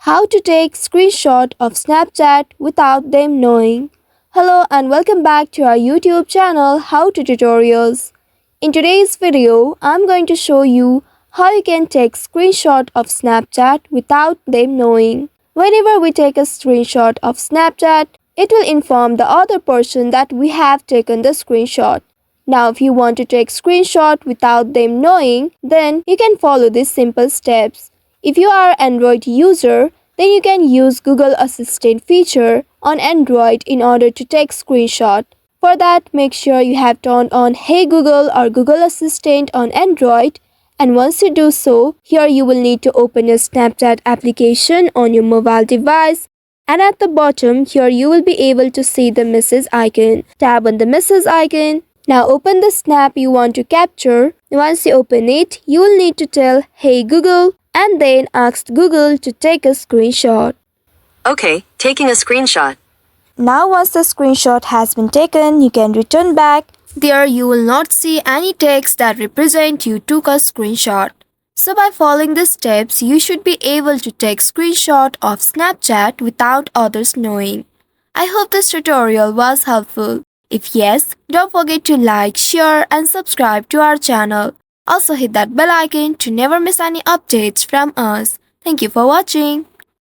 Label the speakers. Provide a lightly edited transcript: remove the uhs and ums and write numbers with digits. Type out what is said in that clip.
Speaker 1: How to take screenshot of Snapchat without them knowing. Hello and welcome back to our YouTube channel How to Tutorials. In today's video, I'm going to show you how you can take screenshot of Snapchat without them knowing. Whenever we take a screenshot of Snapchat, it will inform the other person that we have taken the screenshot. Now if you want to take screenshot without them knowing, then you can follow these simple steps. If you are Android user, then you can use Google Assistant feature on Android in order to take screenshot. For that, make sure you have turned on Hey Google or Google Assistant on Android, and once you do so, here you will need to open your Snapchat application on your mobile device, and at the bottom here you will be able to see the message icon. Tap on the message icon. Now open the snap you want to capture. Once you open it, you will need to tell Hey Google and then ask Google to take a screenshot.
Speaker 2: Okay, taking a screenshot.
Speaker 1: Now once the screenshot has been taken, you can return back. There you will not see any text that represent you took a screenshot. So by following these steps, you should be able to take screenshot of Snapchat without others knowing. I hope this tutorial was helpful. If yes, don't forget to like, share and subscribe to our channel. Also hit that bell icon to never miss any updates from us. Thank you for watching.